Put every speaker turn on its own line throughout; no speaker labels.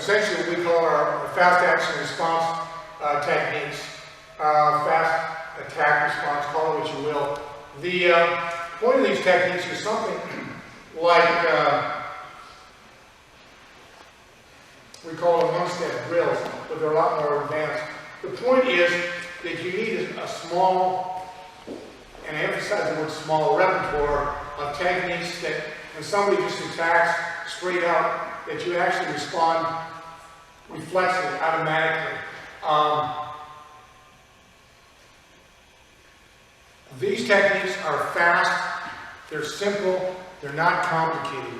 essentially what we call our fast action response techniques, fast attack response, call it what you will. The point of these techniques is something like we call them one-step drills, but they're a lot more advanced. The point is that you need a small, and I emphasize the word small, repertoire of techniques that when somebody just attacks straight up, that you actually respond reflexively, automatically. These techniques are fast, they're simple, they're not complicated.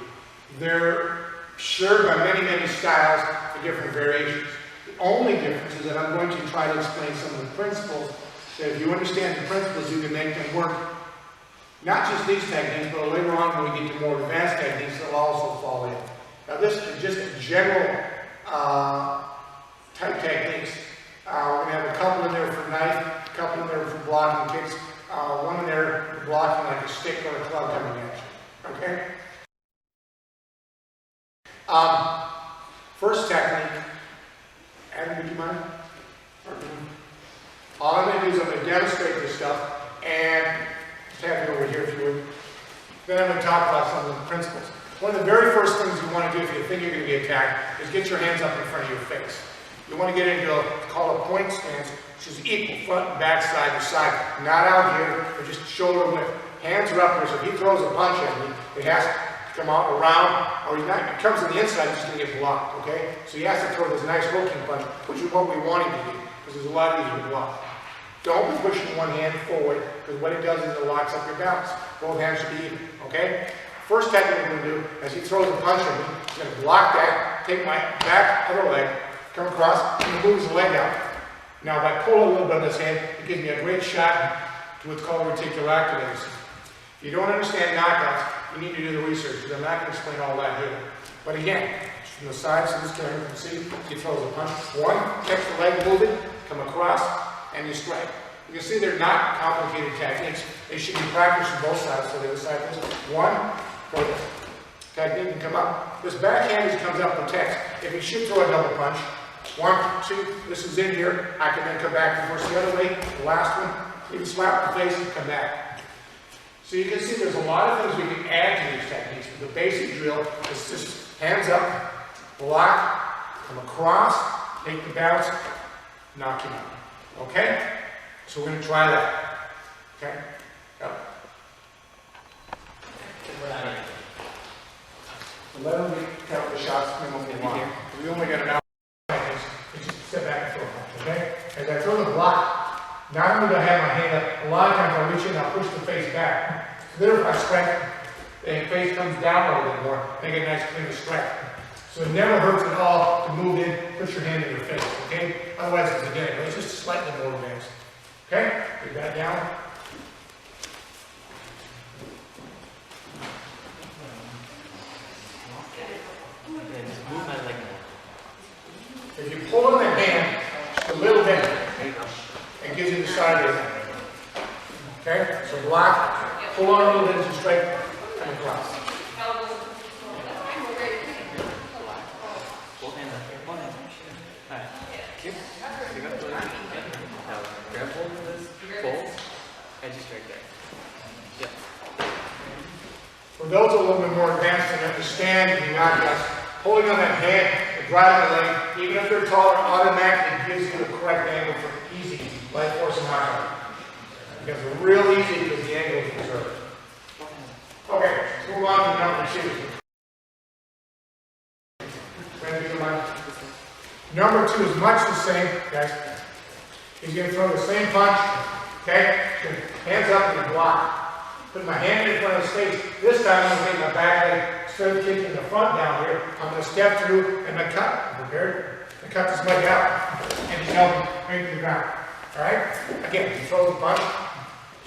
They're shared by many, many styles for different variations. The only difference is that I'm going to try to explain some of the principles, that if you understand the principles, you can make them work. Not just these techniques, but later on when we get to more advanced techniques, they'll also fall in. Now this is just a general type techniques. We're going to have a couple in there for knife, a couple in there for blocking kicks, one in there for blocking like a stick or a club coming at you. Okay? First technique, Adam, would you mind? All I'm going to do is I'm going to demonstrate this stuff and tap it over here if you would. Then I'm going to talk about some of the principles. One of the very first things you want to do if you think you're going to be attacked is get your hands up in front of your face. You want to get into what's called a point stance, which is equal front and back, side to side. Not out here, but just shoulder width. Hands are up here, so if he throws a punch at me, it has to come out around, or it comes on the inside, it's just going to get blocked, okay? So he has to throw this nice hooking punch, which is what we want him to do, because it's a lot easier to block. Don't be pushing one hand forward, because what it does is it locks up your balance. Both hands should be even, okay? First technique I'm going to do, as he throws a punch at me, I'm going to block that, take my back other leg, come across, and move his leg out. Now, if I pull a little bit of this hand, it gives me a great shot to what's called reticuloactivating. If you don't understand knockouts, you need to do the research, because I'm not going to explain all that here. But again, from the sides of this camera, you can see he throws a punch. One, catch the leg, move it, come across, and you strike. You can see they're not complicated techniques. They should be practiced on both sides. So the other side of this. One, for the technique can come up. This backhand comes up protects. If you should throw a double punch, 1, 2, this is in here. I can then come back and force the other way. The last one, you can slap the face and come back. So you can see there's a lot of things we can add to these techniques. But the basic drill is just hands up, block, come across, take the bounce, knock him out. Okay? So we're going to try that. Okay? Go. So let him count the shots and then we'll move on. We only got an hour. Just sit back and throw a punch. Okay? As I throw the block, not only do I have my hand up, a lot of times I'll reach in and I'll push the face back. So there if I strike, the face comes down a little bit more, make a nice clean strike. So it never hurts at all to move in, put your hand in your face, okay? Otherwise it's a game. It's just slightly more advanced. Okay? Get that down. If you pull on the hand just a little bit, it gives you the side of it. Okay? So block, pull on a little bit as you strike, and across.
Grab hold of this bolt and just right there. Yeah.
For those a little bit more advanced and understand the knockouts, holding on that hand and driving the leg, even if they're taller, automatically gives you the correct angle for easy light force knockout. It becomes real easy because the angle is preserved. Okay, let's move on to number 2. Ready to mind? Number 2 is much the same, guys. He's going to throw the same punch, okay? Hands up and block. Put my hand in front of his face. This time I'm going to take my back leg, instead of kicking the front down here, I'm going to step through and I'm going to cut. Prepared? I cut this leg out. And he's held right to the ground. Alright? Again, he throws the punch.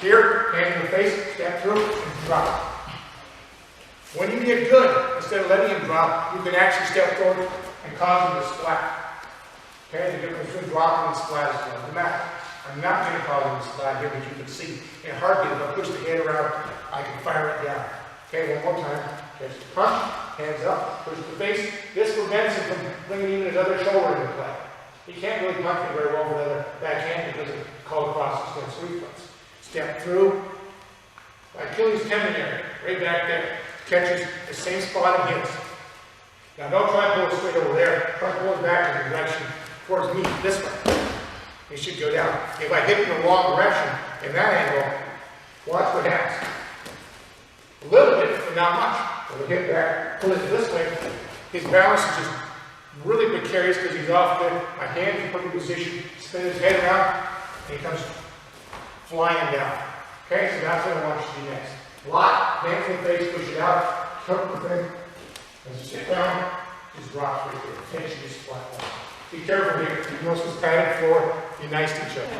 Here, hand in the face, step through, and drop. When you get good, instead of letting him drop, you can actually step forward and cause him to splat. Okay, the difference between dropping and splat is on the mat. I'm not going to cause him to splat here, but you can see in a heartbeat, if I push the head around, I can fire it down. Okay, one more time. Catch the punch, hands up, push the face. This prevents him from bringing even his other shoulder into play. He can't really punch me very well with the other backhand because it's called cross extensed reflex. Step through, Achilles tendon area, right back there. Catches the same spot and hits. Now don't try to pull it straight over there. Try to pull it back in the direction towards me, this way. It should go down. If I hit it in the wrong direction, in that angle, watch what happens. A little bit, but not much. When we hit back, pull it this way, his balance is just really precarious because he's off there. My hand is put in position, spin his head around, and he comes flying down. Okay, so that's what I want you to do next. Lock, hands in the face, push it out, tuck the thing. As you sit down, just drop right there. Tension is flat. Be careful here. You notice this padded floor, be nice to each other.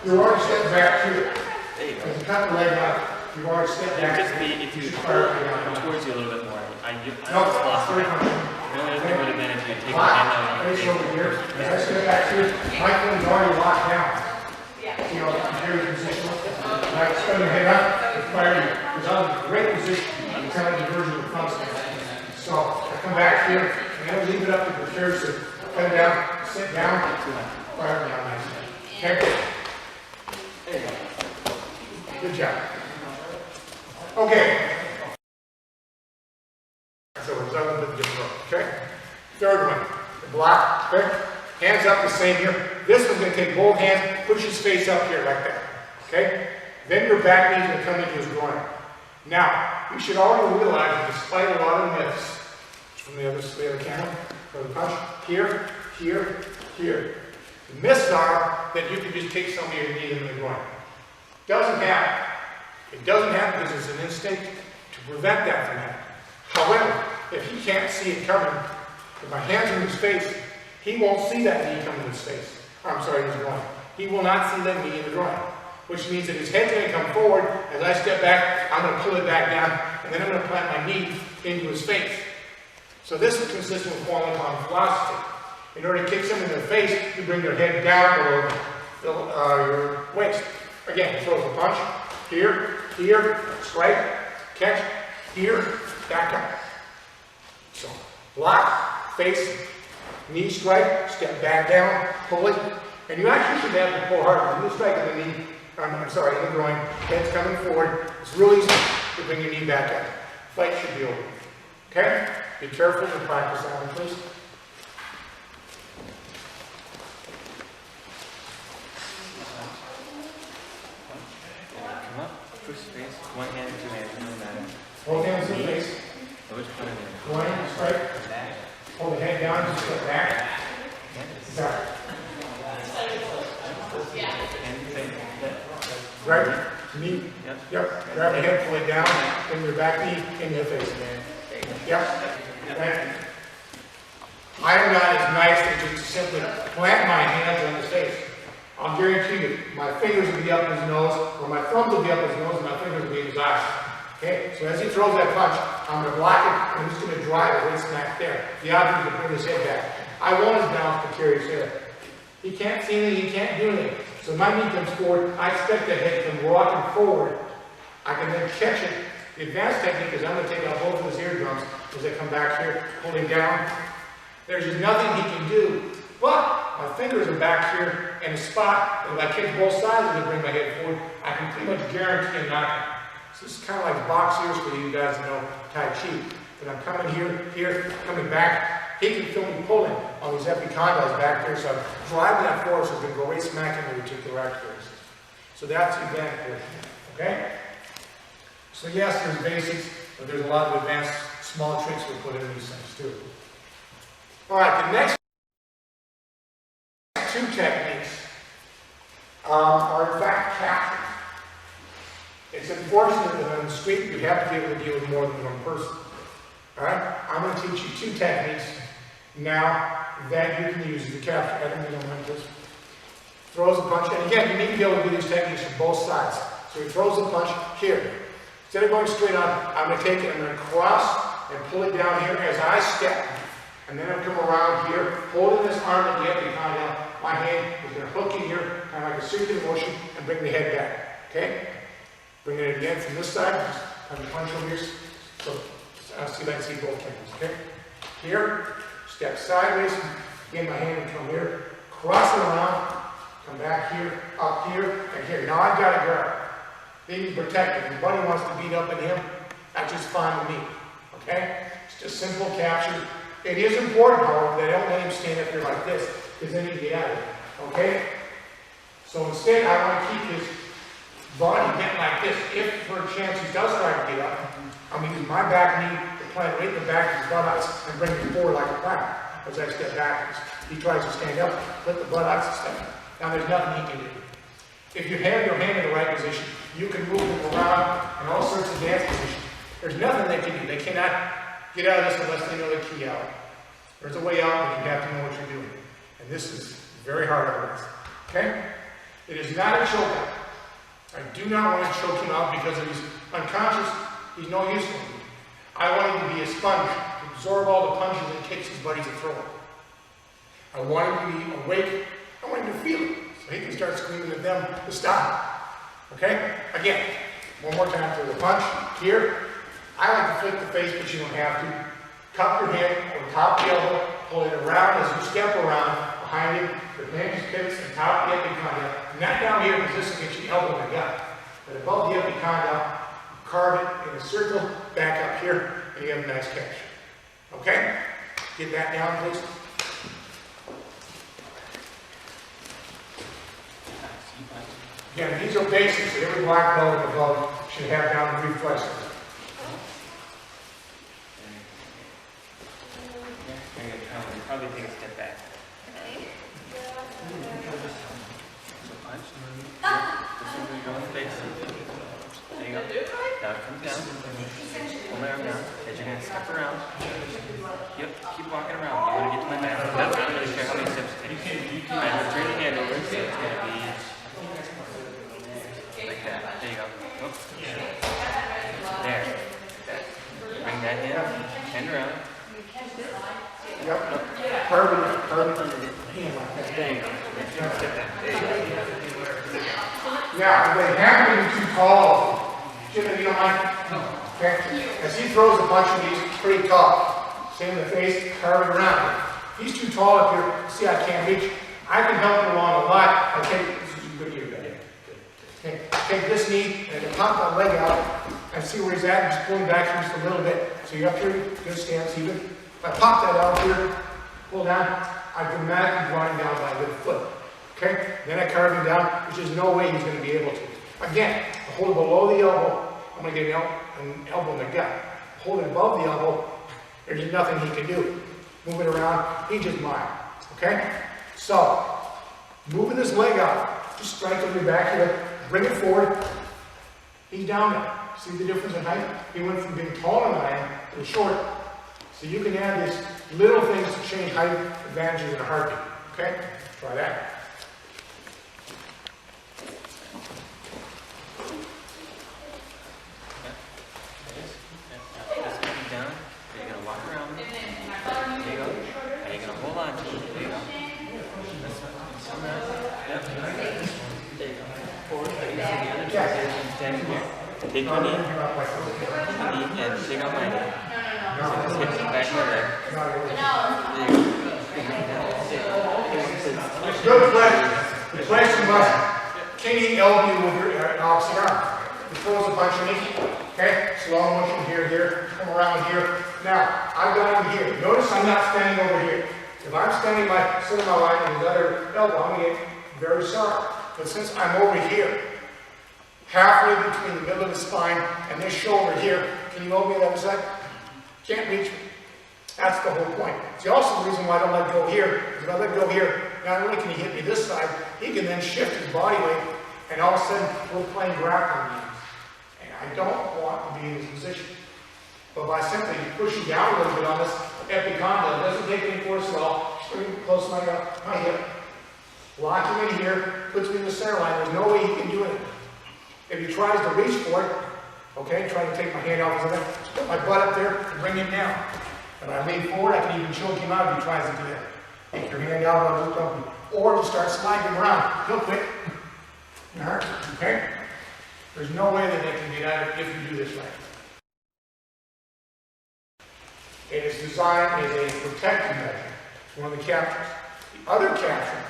You're already stepping back here.
There you go.
As you cut the leg out, you've already stepped back.
Just be, if you come towards you a little bit more. I just lost it. The only thing would have been if you take your hand out.
Face over here. As I step back here, my foot is already locked down. You know, here in position. And I spin your head up, and fire you. Because I'm in a great position. I'm kind of diversion of the front step. So I come back here, and I leave it up to the chair, so cut it down, sit down, fire down nice. Okay?
There you go.
Good job. Okay. So we're done with the different, okay? Third one, the block, okay? Hands up the same here. This one's gonna take both hands, push his face up here like that, okay? Then your back knee's gonna come into his groin. Now, you should already realize that despite a lot of myths, from the other side of the camera, for the punch, here, here, here. The myths are that you can just take somebody and knee them in the groin. Doesn't happen. It doesn't happen because it's an instinct to prevent that from happening. However, if he can't see it coming, with my hands in his face, he won't see that knee coming in his face. I'm sorry, his groin. He will not see that knee in the groin. Which means that his head's going to come forward. As I step back, I'm going to pull it back down, and then I'm going to plant my knee into his face. So this is consistent with Quan Li Kan philosophy. In order to kick someone in the face, you bring their head down below your waist. Again, throws the punch. Here, here, strike, catch, here, back up. So, block, face, knee strike, step back down, pull it. And you actually should have to pull hard. When you strike in the knee, I'm sorry, in the groin, head's coming forward. It's real easy to bring your knee back up. Fight should be over. Okay? Be careful and practice that one, please.
Come up, push face, one hand, two hands, no matter.
Both hands in the face.
Which part of it?
Groin, strike.
Back.
Hold the head down, just step back. Back. Grab your knee. Yep. Grab the head, pull it down, bring your back knee into the face again. Yep. Thank you. I am not as nice as just simply plant my hands on his face. I'll guarantee you, my fingers will be up his nose, or my thumbs will be up his nose, and my fingers will be in his eyes. Okay? So as he throws that punch, I'm going to block it, and I'm just going to drive it right smack there. The object is to bring his head back. I want his balance to carry his head. He can't see anything, he can't do anything. So my knee comes forward, I expect that head to come rocking forward. I can then catch it. The advanced technique is I'm going to take out both of his eardrums as I come back here, pull him down. There's nothing he can do, but my fingers are back here in a spot, and if I kick both sides and bring my head forward, I can pretty much guarantee a knockout. So this is kind of like boxers for you guys that know Tai Chi. But I'm coming here, coming back. He can feel me pulling on these epicondyles back there, so I'm driving that force is going to go right smack into the reticular activator system. So that's the advanced portion, okay? So yes, there's basics, but there's a lot of advanced small tricks we put in these things too. All right, the next two techniques are in fact captured. It's unfortunate that on the street you have to be able to deal with more than one person. All right, I'm going to teach you two techniques now that you can use to capture. Adam, you don't mind this? Throws a punch, and again, you need to be able to do these techniques from both sides. So he throws the punch here. Instead of going straight on, I'm going to take it, I'm going to cross and pull it down here as I step. And then I'll come around here, holding this arm at the epicondyle. My hand is going to hook in here, kind of like a circular motion, and bring the head back. Okay? Bring it again from this side. have a punch over here. So, see if I can see both cameras, okay? Here, step sideways, get my hand and come here, cross it around, come back here, up here, and here. Now I've got a guard. They need to protect him. If your buddy wants to beat up at him, that's just fine with me, okay? It's just simple capture. It is important, however, that I don't let him stand up here like this, because then he get out of it, okay? So instead, I want to keep his body bent like this. If, for a chance, he does try to get up, I'm going to use my back knee to plant right in the back of his buttocks and bring him forward like a plank as I step backwards. He tries to stand up, put the buttocks and step. Now there's nothing he can do. If you have your hand in the right position, you can move him around in all sorts of dance positions. There's nothing they can do. They cannot get out of this unless they know the key out. There's a way out, but you have to know what you're doing. And this is very hard otherwise. Okay? It is not a choke out. I do not want to choke him out because if he's unconscious, he's no use to me. I want him to be a sponge, to absorb all the punches and kicks his buddies are throwing. I want him to be awake. I want him to feel it, so he can start screaming at them to stop. Okay? Again, one more time for the punch. Here, I like to flick the face, but you don't have to. Cup your hand or top the elbow, pull it around as you step around behind him. The hand just pivots and top the epicondyl. Not down here because this will get you elbow in the gut. But above the epicondyl, carve it in a circle, back up here, and you have a nice catch. Okay? Get that down, please. Again, these are basics that every black belt and above should have down the reflexes.
Probably take a step back. Go in the face. There you go. Now it comes down. Pull my arm down. As you're going to step around. Yep, keep walking around. You want to get to my mat. I don't really care how many steps it takes. I'm going to turn your hand over, so it's going to be like that. There you go. Oops. There. Bring that hand around.
Yep. Curve it.
There you go. Step back. There you go.
Now, if they happen to be too tall, Jim, you don't mind? Okay? As he throws a punch and he's pretty tall. Same in the face, carve it around. If he's too tall up here, see I can't reach. I can help him along a lot. Okay, this is good here, buddy. Okay, take this knee and pop that leg out and see where he's at and just pull him back just a little bit. So you're up here, good stance even. If I pop that out here, pull down, I dramatically draw him down by the foot. Okay? Then I carve him down, which is no way he's going to be able to. Again, I hold it below the elbow. I'm going to get an elbow in the gut. Hold it above the elbow. There's nothing he can do. Move it around. He just mine. Okay? So, moving this leg out. Just strengthen your back here. Bring it forward. He's down there. See the difference in height? He went from being taller than I am to shorter. So you can add these little things to change height advantages in a heartbeat. Okay? Try that.
Take your knee and take out my knee. So just hit the back of your leg.
Good flex. The flexion must kidney elbow with your opposite arm. He throws a punch in me. Okay? Slow motion here. Come around here. Now, I've got him here. Notice I'm not standing over here. If I'm standing my cinema line and his other elbow, I'm going to get very sorry. But since I'm over here, halfway between the middle of the spine and this shoulder here, can you hold me on the other side? Can't reach me. That's the whole point. It's also the reason why I don't let go here, because if I let go here, not only can he hit me this side, he can then shift his body weight, and all of a sudden, we're playing grappling games. And I don't want to be in this position. But by simply pushing down a little bit on this epicondyl, it doesn't take any force at all. Just bring it close to my hip. Lock him in here, puts me in the center line. There's no way he can do it. If he tries to reach for it, okay, trying to take my hand off his leg, just put my butt up there and bring him down. If I lean forward, I can even choke him out if he tries to do that. Take your hand out, I'll just dump him. Or just start sliding him around. He'll quit. It hurts, okay? There's no way that they can get at it if you do this right. design is a protective measure. It's one of the captures. The other capture,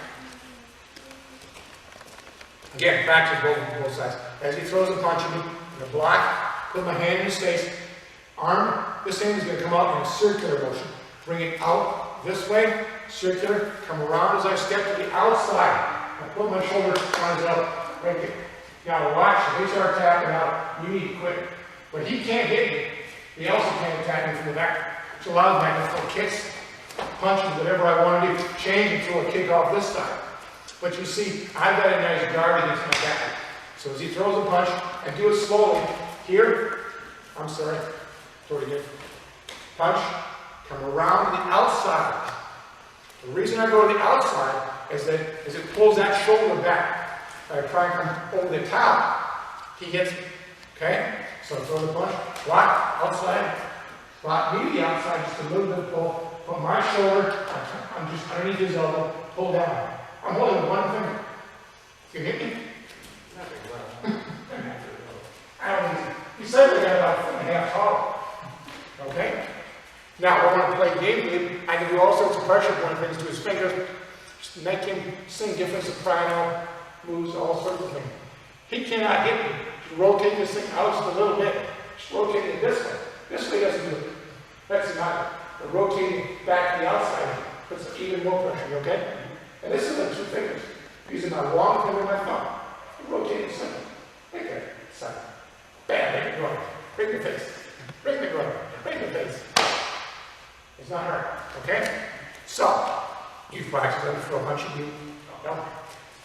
again, practice both sides. As he throws a punch at me, I'm going to block, put my hand in his face, arm, this hand is going to come out in a circular motion. Bring it out this way, circular, come around as I step to the outside. I put my shoulder on his elbow, right there. Now watch, if they start tapping out, you need to quit. But he can't hit me. He also can't attack me from the back. Which allows me to throw kicks, punches, whatever I want to do. Change and throw a kick off this side. But you see, I've got a nice guard against my back. So as he throws a punch, I do it slowly. Here, I'm sorry, throw it again. Punch, come around to the outside. The reason I go to the outside is that as it pulls that shoulder back. I try and come over the top, he hits me. Okay? So throw the punch, block, outside, block me to the outside, just a little bit of pull. Put my shoulder, I'm just underneath his elbow, pull down. I'm holding one finger. You hit me? I don't need you said we got about 1.5 tall. Okay? Now, I want to play game with him. I can do all sorts of pressure point things to his fingers, just make him sing different soprano moves, all sorts of things. He cannot hit me. Just rotate this thing out just a little bit. Just rotate it this way. This way doesn't do it. That's not. But rotating back to the outside puts even more pressure, okay? And this is the 2 fingers. Using my long finger and my thumb. Rotate this thing. Like that. Side. Bam, make it groin. Break the face. Break the groin. Break the face. It's not hard, okay? So, you practice them for a punch at you. No.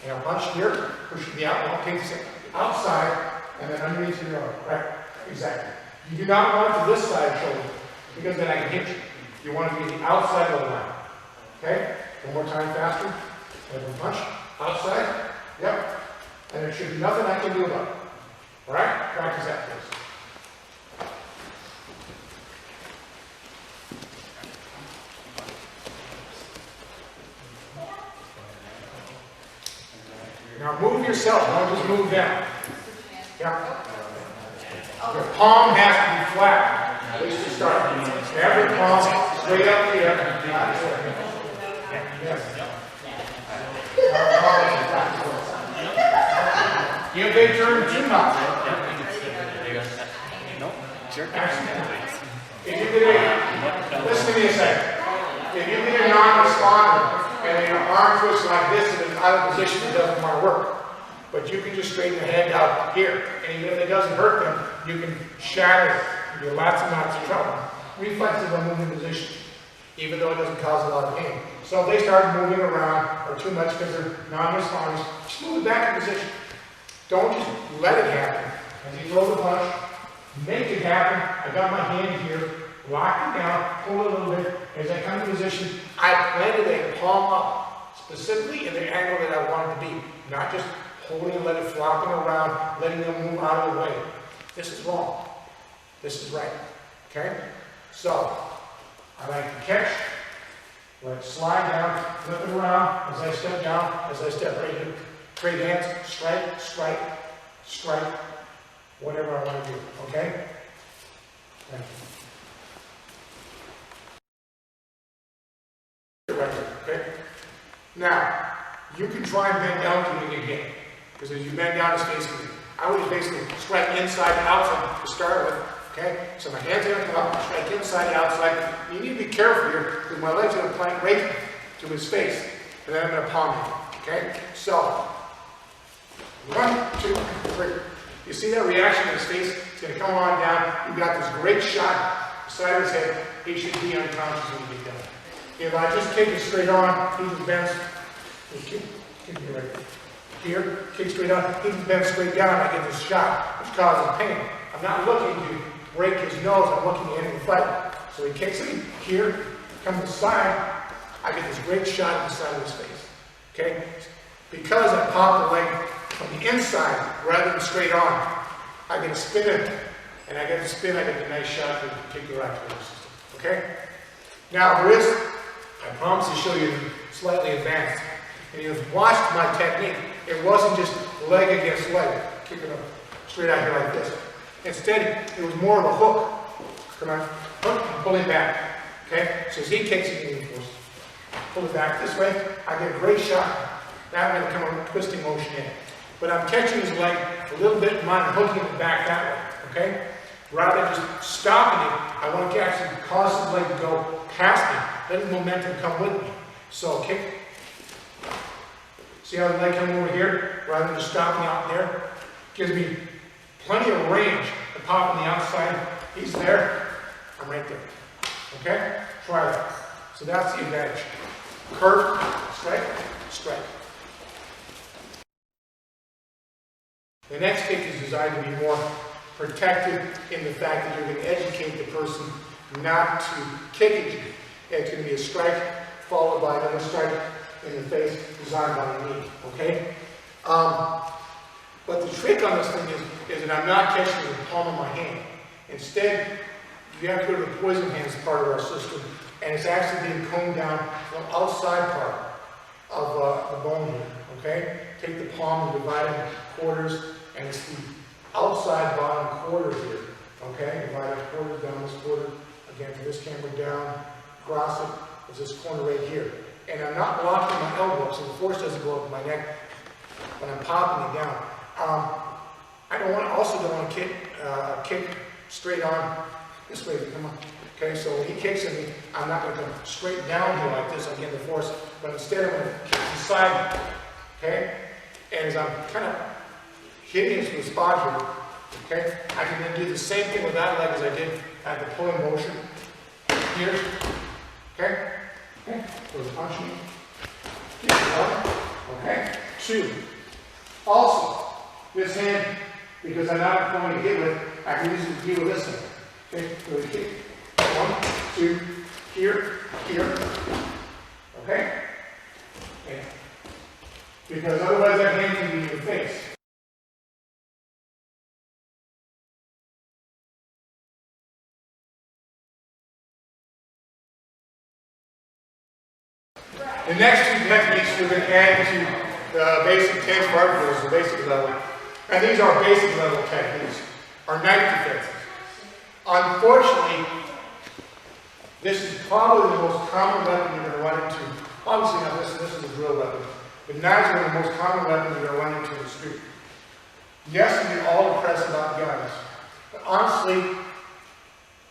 And I'll punch here, push it out, don't take this outside, and then underneath your arm, right? Exactly. You do not want it to this side shoulder, because then I can hit you. You want it to be the outside of the line. Okay? One more time faster. And punch, outside, yep. And there should be nothing I can do about it. Alright? Practice that first. Now move yourself, don't just move down. Yeah. Your palm has to be flat, at least to start. Have your palm straight up here. Yes. Give a turn too much.
Nope. Jerk.
If you get a, listen to me a second. If you get a non-responder and your arm twists like this and it's out of position, it doesn't want to work. But you can just straighten your hand out here. And even if it doesn't hurt them, you can shatter it. You get lots and lots of trouble. Reflexes are moving position, even though it doesn't cause a lot of pain. So if they start moving around or too much because they're non-responders, just move it back in position. Don't just let it happen. As you throw the punch, make it happen. I got my hand here, lock it down, pull it a little bit. As I come to position, I planted a palm up, specifically in the angle that I want it to be. Not just holding and let it flopping around, letting them move out of the way. This is wrong. This is right. Okay? So, I like to catch, let it slide down, flip it around as I step down, as I step right here. Trade hands, strike, strike, strike, whatever I want to do. Okay? Thank you. Okay? Now, you can try and bend down to it again. Because as you bend down, it's facing you. I would basically strike inside and outside to start with. Okay? So my hands are going to come up, strike inside and outside. You need to be careful here because my legs are going to plant right to his face. And then I'm going to palm him. Okay? So, 1, 2, 3. You see that reaction in his face? It's going to come on down. You've got this great shot beside of his head. He should be unconscious when you get done. If I just kick it straight on, he just bends. Kick me right here, kick straight on, he just bends straight down. I get this shot, which causes pain. I'm not looking to break his nose. I'm looking at him and fight. So he kicks me here, comes to the side. I get this great shot in the side of his face. Okay? Because I pop the leg from the inside rather than straight on, I get a spin in. And I get the spin, I get a nice shot to kick the right to the system. Okay? Now, wrist, I promise to show you slightly advanced. And you've watched my technique. It wasn't just leg against leg, kicking up straight out here like this. Instead, it was more of a hook. Come on, hook, and pull it back. Okay? So as he kicks it, he goes, pull it back this way. I get a great shot. Now I'm going to come a twisting motion in. But I'm catching his leg a little bit and I'm hooking it back that way. Okay? Rather than just stopping it, I want to actually cause his leg to go past me. Let the momentum come with me. So kick. See how the leg comes over here? Rather than just stopping out there. Gives me plenty of range to pop on the outside. He's there. I'm right there. Okay? Try that. So that's the advantage. Curve, strike, strike. The next kick is designed to be more protected in the fact that you're going to educate the person not to kick at you. It's going to be a strike followed by another strike in the face designed by the knee. Okay? But the trick on this thing is that I'm not catching with the palm of my hand. Instead, you have to go to the poison hands part of our system, and it's actually being combed down from the outside part of the bone here. Okay? Take the palm and divide it in quarters, and it's the outside bottom quarter here. Okay? Divide it quarters down this quarter, again to this camera down, across it, is this corner right here. And I'm not blocking my elbow, so the force doesn't go up my neck when I'm popping it down. I also don't want to kick straight on this way. Come on. Okay, so when he kicks at me, I'm not going to come straight down here like this. I'm getting the force, but instead I'm going to kick to the side. Okay, and as I'm kind of hitting into the spot here, okay, I can then do the same thing with that leg as I did at the pulling motion here. Okay, okay, so it's punching. Keep it going. Okay, 2. Also, this hand, because I'm not going to hit with, I can use it to deal with this hand. Okay, so we kick. 1, 2, here, here. Okay? Okay. Because otherwise that hand can be in your face. The next 2 techniques we're going to add to the basic 10 bar drills, the basic level. And these are basic level techniques, are knife defenses. Unfortunately, this is probably the most common weapon you're going to run into. Obviously not this is a drill weapon, but knives are the most common weapon you're going to run into in the street. Yes, we're all impressed about guns, but honestly,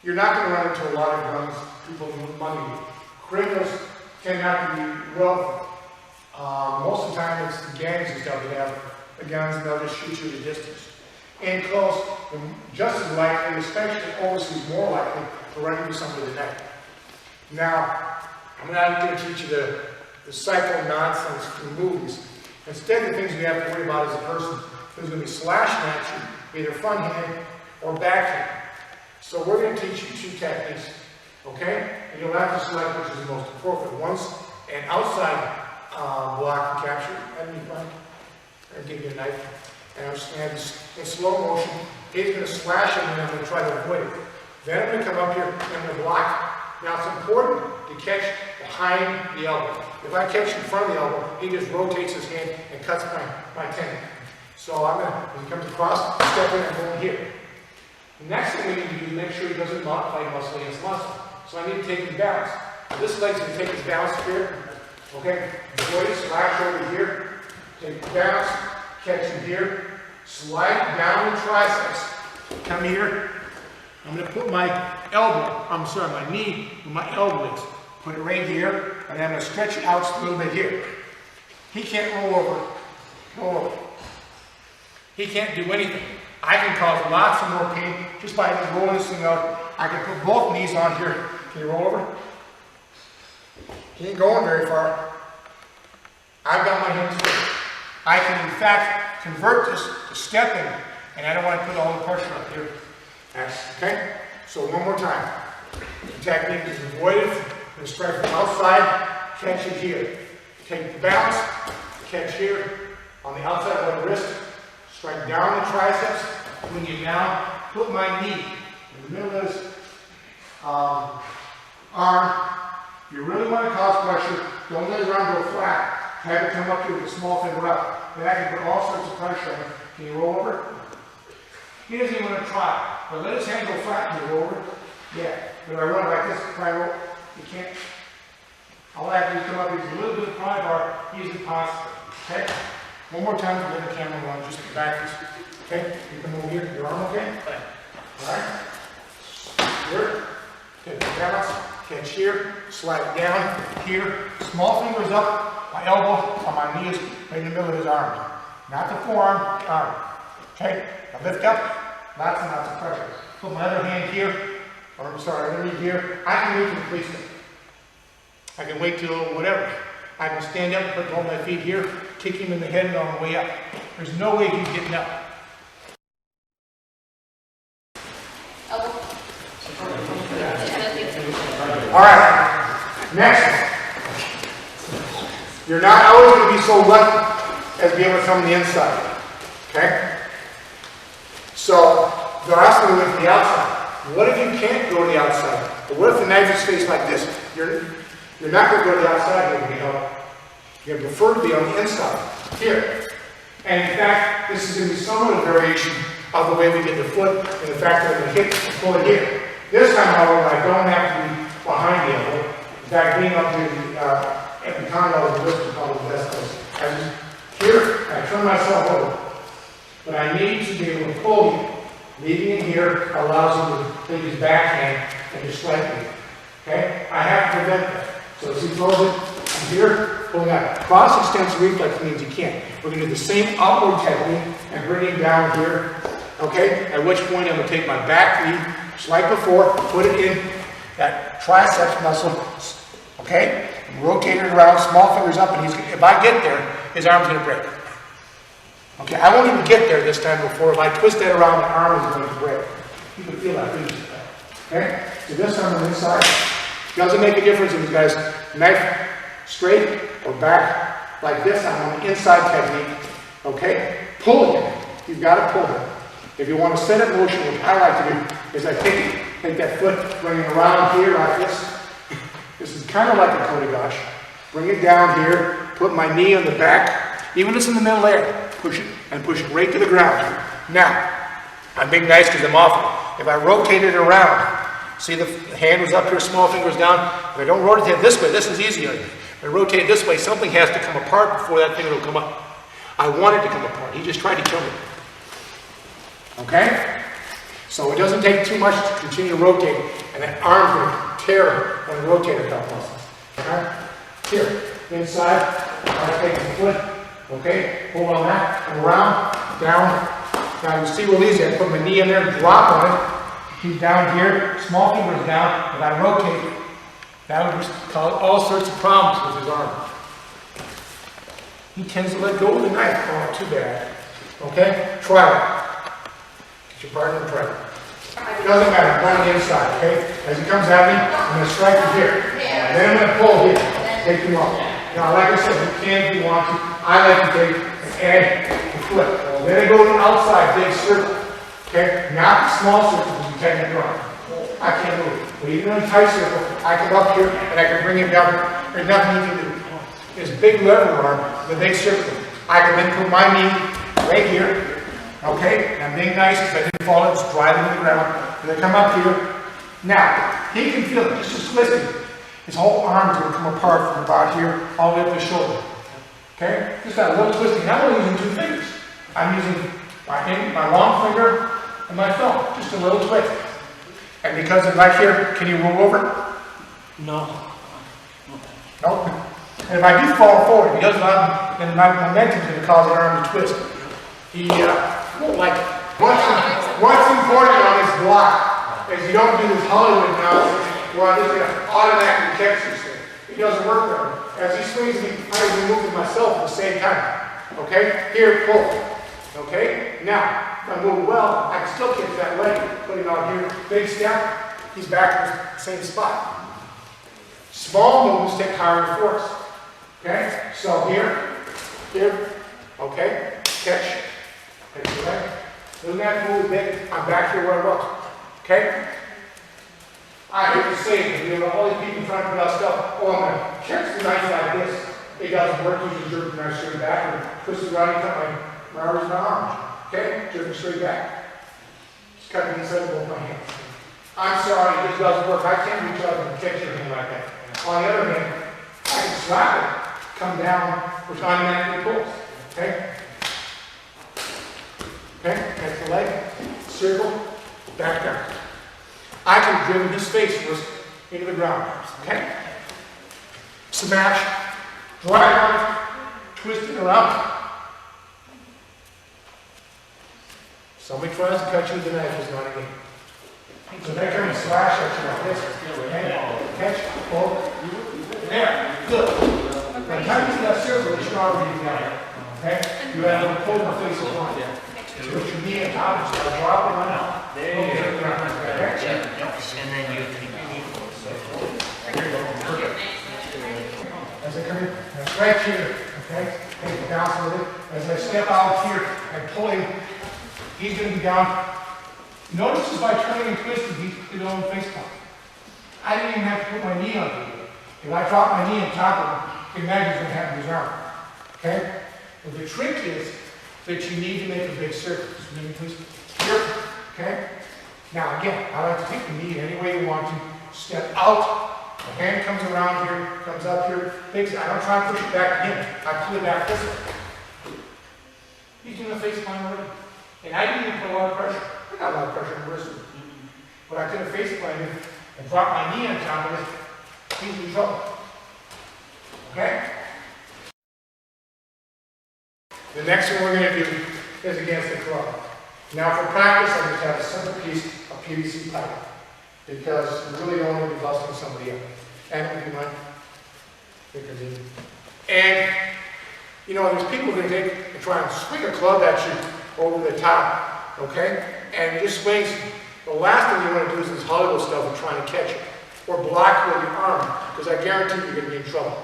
you're not going to run into a lot of guns people with money. Criminals tend not to be wealthy. Most of the time it's the gangs and stuff that have the guns and they'll just shoot you at a distance. In close, just as likely, especially overseas, more likely to run into somebody with a knife. Now, I'm not going to teach you the psycho nonsense from movies. Instead, the things we have to worry about is a person who's going to be slashing at you, either front hand or back hand. So we're going to teach you 2 techniques, okay? And you'll have to select which is the most appropriate. One's an outside block and capture. That'd be fun. I'll give you a knife. And I'm just going to have this in slow motion. He's going to slash him and I'm going to try to avoid it. Then I'm going to come up here and I'm going to block. Now it's important to catch behind the elbow. If I catch in front of the elbow, he just rotates his hand and cuts my tendon. So I'm going to, as he comes across, step in and go here. The next thing we need to do is make sure he doesn't play muscle against muscle. So I need to take his balance. This leg's going to take his balance here. Okay, avoid it, slash over here. Take the balance, catch him here. Slide down the triceps. Come here. I'm going to put my my knee where my elbow is. Put it right here, and I'm going to stretch it out a little bit here. He can't roll over. Roll over. He can't do anything. I can cause lots of more pain just by rolling this thing out. I can put both knees on here. Can you roll over? He ain't going very far. I've got my hands free. I can, in fact, convert this to stepping, and I don't want to put all the pressure up here. Okay? So one more time. The technique is avoided. And strike from outside, catch it here. Take the bounce, catch here. On the outside of the wrist, strike down the triceps. Bring it down. Put my knee in the middle of this arm. If you really want to cause pressure, don't let it run go flat. Have it come up here with a small finger up. Then I can put all sorts of pressure on it. Can you roll over? He doesn't even want to try. But let his hand go flat. Can you roll over? Yeah. But I run like this, try roll. You can't. All I have to do is come up, use a little bit of pry bar, use it possible. Okay? One more time to get the camera on, just back this. Okay? You come over here, your arm okay? Alright? Here. Okay, balance, catch here, slide it down, here. Small fingers up, my elbow on my knee is right in the middle of his arm. Not the forearm, the arm. Okay? Now lift up, lots and lots of pressure. Put my other hand here, or I'm sorry, other knee here. I can wait to release them. I can wait till whatever. I can stand up, put both my feet here, kick him in the head and on the way up. There's no way he's getting up. All right, next. You're not always going to be so lucky as be able to come on the inside. Okay? So, they're asking me to the outside. What if you can't go to the outside? But what if the knife is faced like this? You're not going to go to the outside, you're going to be helped. You prefer to be on the inside, here. And in fact, this is going to be somewhat a variation of the way we did the foot, and the fact that I'm going to hit and pull it here. This time, however, I don't have to be behind the elbow. In fact, being up here at the condo is just probably the best place. Here, I turn myself over. But I need to be able to pull him. Leaving him here allows him to take his backhand and just slightly. Okay? I have to prevent that. So as he throws it, I'm here, pulling out. Cross extensor reflex means you can't. We're going to do the same upward technique and bring him down here. Okay? At which point I'm going to take my back knee, just like before, put it in that triceps muscle. Okay? Rotate it around, small fingers up, and if I get there, his arm's going to break. Okay, I won't even get there this time before. If I twist that around, the arm is going to break. You can feel that finish. Okay? So this arm on this side doesn't make a difference if you guys knife straight or back like this. I'm on the inside technique. Okay? Pull it. You've got to pull it. If you want to set it in motion, which I like to do, is I take that foot, bring it around here like this. This is kind of like a kodagosh. Bring it down here, put my knee on the back, even if it's in the middle there. Push it, and push it right to the ground. Now, I'm being nice because I'm off. If I rotate it around, see the hand was up here, small fingers down. If I don't rotate it this way, this is easier. If I rotate it this way, something has to come apart before that finger will come up. I want it to come apart. He just tried to kill me. Okay? So it doesn't take too much to continue to rotate, and that arm's going to tear when I rotate it up muscles. Okay? Here, inside, I take the foot. Okay, hold on that, and around, down. Now you see real easy, I put my knee in there, drop on it. He's down here, small fingers down, and I rotate. That would just cause all sorts of problems with his arm. He tends to let go of the knife. Oh, not too bad. Okay, try it. Get your partner and try it. It doesn't matter, I'm on the inside, okay? As he comes at me, I'm going to strike him here. And then I'm going to pull here, take him off. Now, like I said, you can if you want to. I like to take and add the foot. Then I go to the outside, big circle. Okay? Not the small circle because you technically run. I can't do it. But even in a tight circle, I come up here and I can bring him down. There's nothing you can do. This big lever arm, the big circle. I can then put my knee right here. Okay? And I'm being nice because I didn't fall in, just drive him to the ground. And I come up here. Now, he can feel it, just twisting. His whole arm is going to come apart from about here all the way up his shoulder. Okay? Just that little twisting. Now I'm only using two fingers. I'm using my long finger and my thumb. Just a little twist. And because it's right here, can you roll over?
No.
No? And if I do fall forward, if he doesn't have, then my momentum is going to cause the arm to twist. He won't like it. What's important on this block is you don't do this Hollywood analysis where I'm just going to automatically catch this thing. It doesn't work there. As he swings me, I can move it myself at the same time. Okay? Here, pull. Okay? Now, if I move well, I can still kick that leg, put him out here. Big step, he's back in the same spot. Small moves take higher force. Okay? So here, okay? Catch. Take the leg. Doesn't have to move big. I'm back here where I was. Okay? I hate to say it, you know, all these people trying to put out stuff, oh, I'm going to catch the knife like this. It doesn't work. You can jerk the knife straight back and twist it around and cut my arms and my arms. Okay? Jerk it straight back. Just cut the inside of both my hands. I'm sorry, it just doesn't work. I can't reach up and catch your hand like that. On the other hand, I can slap it, come down, which automatically pulls. Okay? Okay? That's the leg, circle, back down. I can drill his face first into the ground. Okay? Smash, drive on, twist it around. Somebody tries to cut you with a knife, is not a game. So they come and slash at you like this. Okay? Catch, pull. There. Good. By the time you see that circle, it's stronger than that. Okay? You have to pull the face of one. So what you need on top is to drop it on out. There you go.
And then you take your knee forward.
As I come in, right here, okay? Take it down a little bit. As I step out here, I pull him. He's going to be down. Notice as by turning and twisting, he's his own face palm. I didn't even have to put my knee on him. If I drop my knee on top of him, imagine what's going to happen to his arm. Okay? But the trick is that you need to make a big circle. So maybe twist here. Okay? Now again, I like to take the knee any way you want to. Step out. The hand comes around here, comes up here. Takes it. I don't try and push it back again. I pull it back this way. He's doing a face palm already. And I didn't even put a lot of pressure. I got a lot of pressure on the wrist. But I could have face planted and dropped my knee on top of it. He's in trouble. Okay? The next one we're going to do is against the club. Now for practice, I just have a simple piece of PVC pipe. Because you really don't want to be busting somebody up. And it would be mine. And, you know, there's people that take and try and swing a club at you over the top, okay? And it just swings. The last thing you want to do is this Hollywood stuff of trying to catch it. Or block with your arm, because I guarantee you're going to be in trouble.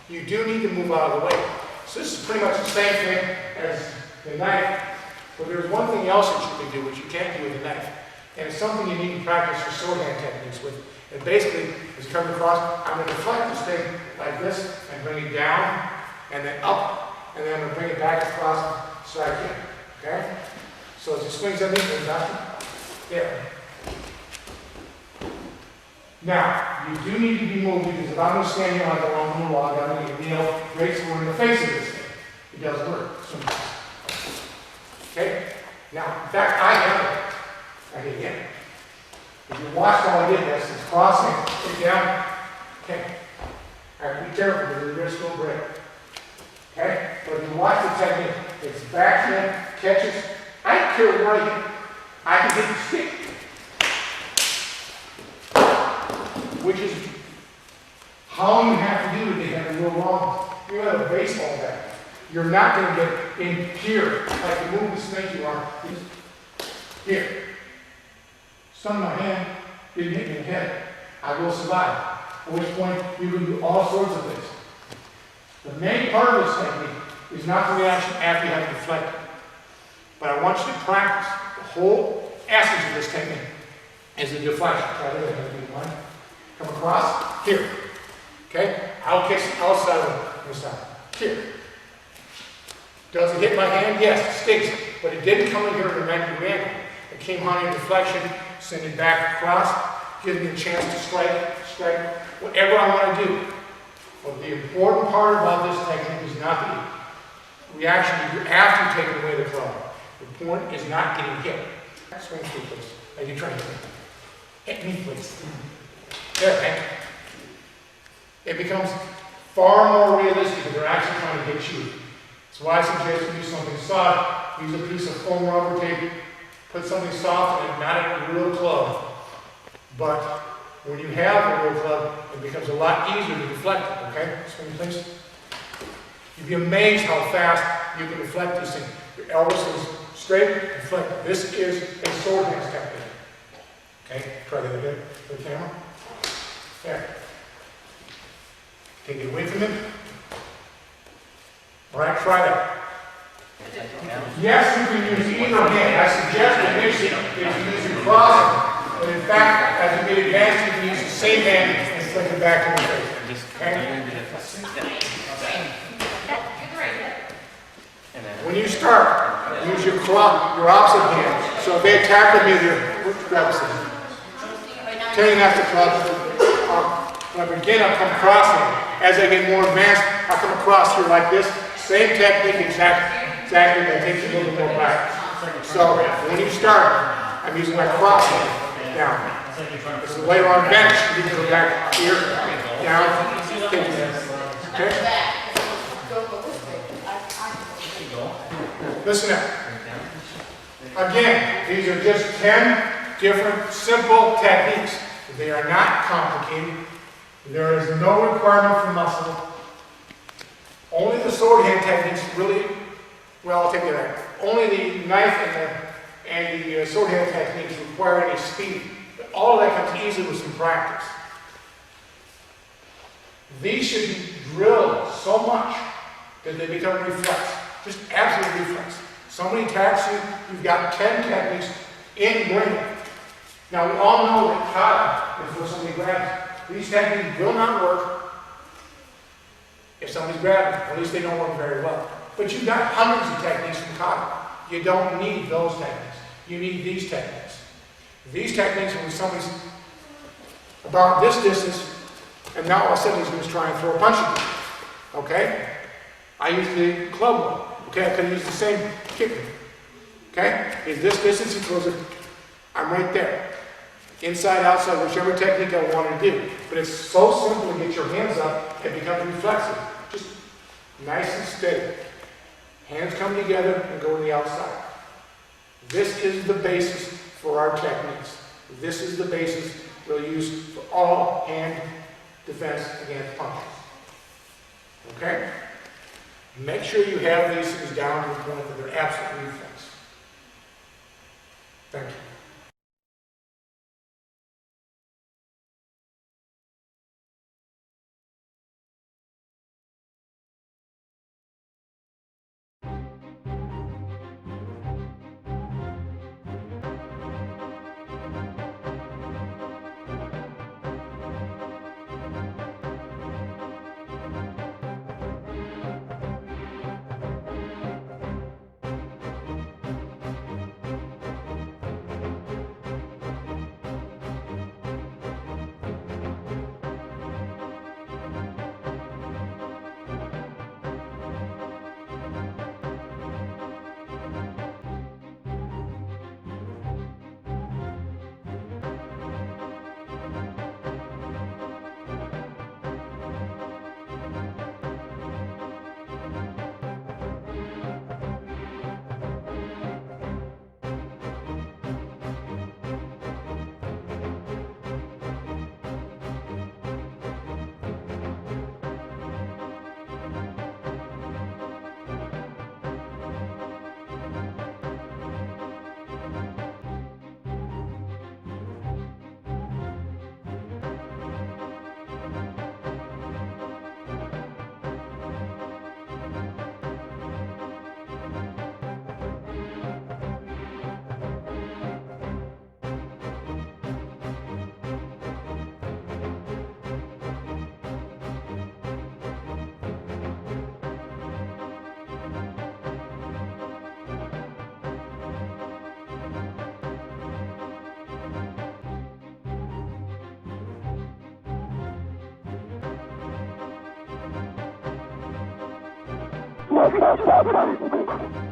You do need to move out of the way. So this is pretty much the same thing as the knife, but there's one thing else that you can do, which you can't do with a knife. And it's something you need to practice your sword hand techniques with. And basically, as you come across, I'm going to deflect this thing like this, and bring it down, and then up, and then I'm going to bring it back across so I can. Okay? So as it swings at me, it goes back. There. Now, you do need to be moved because if I'm going to stand here like a long log, I'm going to get nailed right somewhere in the face of this thing. It doesn't work. Okay? Now, in fact, I have it. I hit again. If you watch how I did this, it's crossing, it down. Okay. All right, be careful because the wrist will break. Okay? But if you watch the technique, it's back in, catches. I don't care where I hit. I can hit the stick. Which is how you have to do it to have a real long. You have a baseball bat. You're not going to get in here like the movie snake you are. Here. Stun my hand, didn't hit me in the head. I will survive. At which point you can do all sorts of things. The main part of this technique is not the reaction after you have deflected. But I want you to practice. The whole essence of this technique is the deflection. Try to come across here. Okay? I'll catch the outside of this side. Here. Does it hit my hand? Yes, it stings. But it didn't come in here at a 90 angle. It came on in deflection, send it back across, give me a chance to strike, whatever I want to do. But the important part about this technique is not the reaction you do after you've taken away the club. The point is not getting hit. Swing through, please. Are you trying to hit me, please? There, Hank. It becomes far more realistic if they're actually trying to hit you. That's why I suggest you do something soft. Use a piece of foam rubber tape. Put something soft in it, not a real club. But when you have a real club, it becomes a lot easier to deflect it, okay? Swing, please. You'd be amazed how fast you can deflect this thing. Your elbow is straight, deflect. This is a sword hand technique. Okay? Try that again for the camera. There. Take it away from him. All right, try that. Yes, you can use either hand. I suggest initially that you use your crossing. But in fact, as you get advanced, you can use the same hand and flick it back in the face. Okay? When you start, use your opposite hand. So if they attack you, you grab something. 10 after club. When I begin, I'll come crossing. As I get more advanced, I'll come across here like this. Same technique exactly, but it takes a little more back. So when you start, I'm using my crossing down. This is later on bench. You can go back here, down, okay? Listen up. Again, these are just 10 different simple techniques. They are not complicated. There is no requirement for muscle. Only the sword hand techniques really, well, I'll take it back. Only the knife and the sword hand techniques require any speed. But all of that comes easily with some practice. These should be drilled so much that they become reflex. Just absolute reflex. Somebody attacks you, you've got 10 techniques ingrained. Now we all know that kata is where somebody grabs. These techniques will not work if somebody's grabbing. At least they don't work very well. But you've got hundreds of techniques from kata. You don't need those techniques. You need these techniques. These techniques, when somebody's about this distance, and now all of a sudden he's going to try and throw a punch at you. Okay? I use the club one. Okay, I could use the same kick. Okay? Is this distance, he throws it. I'm right there. Inside, outside, whichever technique I want to do. But it's so simple to get your hands up and become reflexive. Just nice and steady. Hands come together and go to the outside. This is the basis for our techniques. This is the basis we'll use for all hand defense against punches. Okay? Make sure you have these things down to the point that they're absolute reflex. Thank you.
Thank you.